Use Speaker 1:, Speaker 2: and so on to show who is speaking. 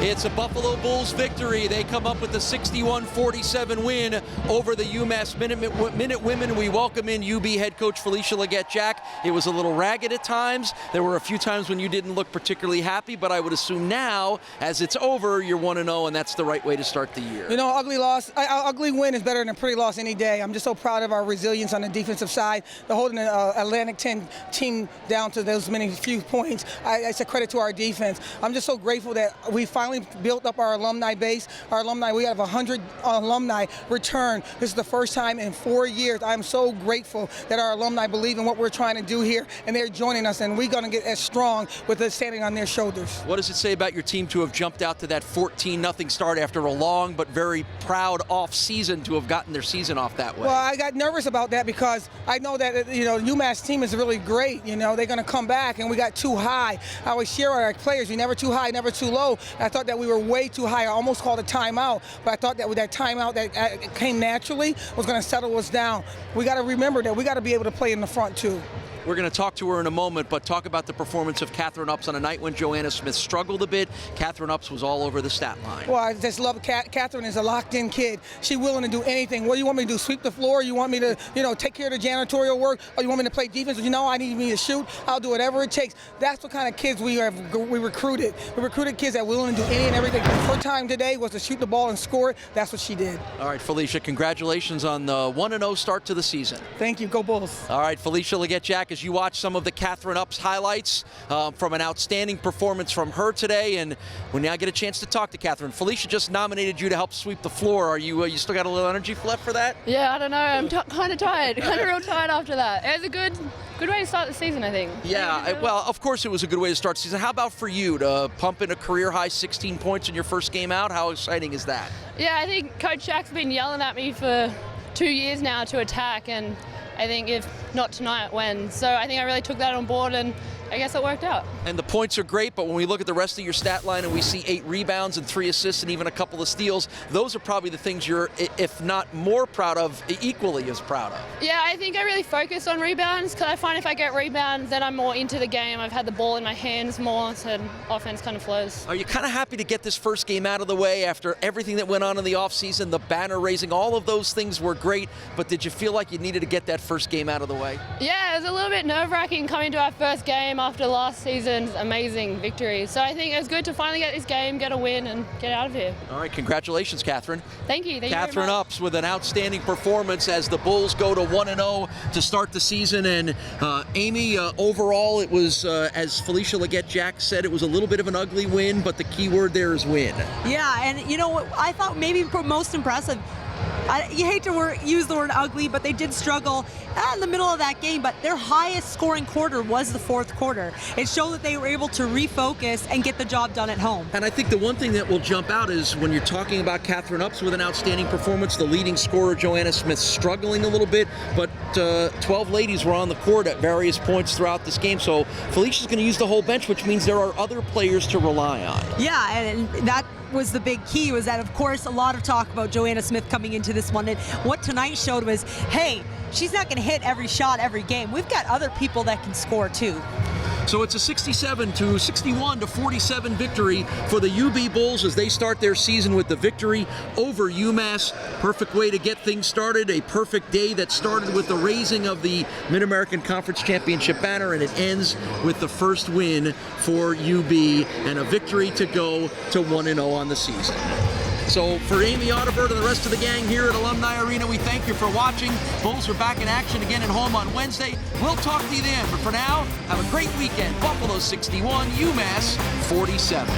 Speaker 1: It's a Buffalo Bulls victory. They come up with a 61-47 win over the UMass Minute Women. We welcome in UB head coach Felicia Leggett-Jack. It was a little ragged at times. There were a few times when you didn't look particularly happy, but I would assume now, as it's over, you're 1-0, and that's the right way to start the year.
Speaker 2: You know, ugly win is better than a pretty loss any day. I'm just so proud of our resilience on the defensive side. They're holding the Atlantic 10 team down to those few points. It's a credit to our defense. I'm just so grateful that we finally built up our alumni base. Our alumni, we have 100 alumni return. This is the first time in 4 years. I'm so grateful that our alumni believe in what we're trying to do here, and they're joining us, and we're going to get as strong with us standing on their shoulders.
Speaker 1: What does it say about your team to have jumped out to that 14-0 start after a long but very proud off season to have gotten their season off that way?
Speaker 2: Well, I got nervous about that because I know that, UMass team is really great. They're going to come back, and we got too high. I always share with our players, you're never too high, never too low. I thought that we were way too high. I almost called a timeout, but I thought that with that timeout that came naturally was going to settle us down. We got to remember that we got to be able to play in the front too.
Speaker 1: We're going to talk to her in a moment, but talk about the performance of Catherine Upps on a night when Joanna Smith struggled a bit. Catherine Upps was all over the stat line.
Speaker 2: Well, I just love Catherine is a locked-in kid. She's willing to do anything. What do you want me to do, sweep the floor? You want me to, take care of the janitorial work? Or you want me to play defense? I need me to shoot. I'll do whatever it takes. That's what kind of kids we recruited. We recruited kids that are willing to do any and everything. Her time today was to shoot the ball and score it. That's what she did.
Speaker 1: All right, Felicia, congratulations on the 1-0 start to the season.
Speaker 2: Thank you. Go Bulls.
Speaker 1: All right, Felicia Leggett-Jack, as you watch some of the Catherine Upps highlights from an outstanding performance from her today, and when I get a chance to talk to Catherine, Felicia just nominated you to help sweep the floor. Are you still got a little energy left for that?
Speaker 3: Yeah, I don't know. I'm kind of tired. Kind of real tired after that. It was a good way to start the season, I think.
Speaker 1: Yeah, well, of course it was a good way to start the season. How about for you to pump in a career-high 16 points in your first game out? How exciting is that?
Speaker 3: Yeah, I think Coach Jack's been yelling at me for 2 years now to attack, and I think if not tonight, when? So I think I really took that on board, and I guess it worked out.
Speaker 1: And the points are great, but when we look at the rest of your stat line and we see 8 rebounds and 3 assists and even a couple of steals, those are probably the things you're, if not more proud of, equally as proud of.
Speaker 3: Yeah, I think I really focus on rebounds because I find if I get rebounds, then I'm more into the game. I've had the ball in my hands more, so offense kind of flows.
Speaker 1: Are you kind of happy to get this first game out of the way after everything that went on in the offseason, the banner raising, all of those things were great, but did you feel like you needed to get that first game out of the way?
Speaker 3: Yeah, it was a little bit nerve-wracking coming to our first game after last season's amazing victory. So I think it was good to finally get this game, get a win, and get out of here.
Speaker 1: All right, congratulations, Catherine.
Speaker 3: Thank you.
Speaker 1: Catherine Upps with an outstanding performance as the Bulls go to 1-0 to start the season. And Amy, overall, it was, as Felicia Leggett-Jack said, it was a little bit of an ugly win, but the key word there is win.
Speaker 4: Yeah, and what I thought maybe most impressive, you hate to use the word ugly, but they did struggle in the middle of that game, but their highest scoring quarter was the fourth quarter. It showed that they were able to refocus and get the job done at home.
Speaker 1: And I think the one thing that will jump out is when you're talking about Catherine Upps with an outstanding performance, the leading scorer, Joanna Smith, struggling a little bit, but 12 ladies were on the court at various points throughout this game. So Felicia's going to use the whole bench, which means there are other players to rely on.
Speaker 4: Yeah, and that was the big key, was that, of course, a lot of talk about Joanna Smith coming into this one. And what tonight showed was, hey, she's not going to hit every shot every game. We've got other people that can score too.
Speaker 1: So it's a 61-47 victory for the UB Bulls as they start their season with the victory over UMass. Perfect way to get things started. A perfect day that started with the raising of the Mid-American Conference Championship banner, and it ends with the first win for UB and a victory to go to 1-0 on the season. So for Amy Audibert and the rest of the gang here at Alumni Arena, we thank you for watching. Bulls are back in action again at home on Wednesday. We'll talk to you then, but for now, have a great weekend. Buffalo 61, UMass 47.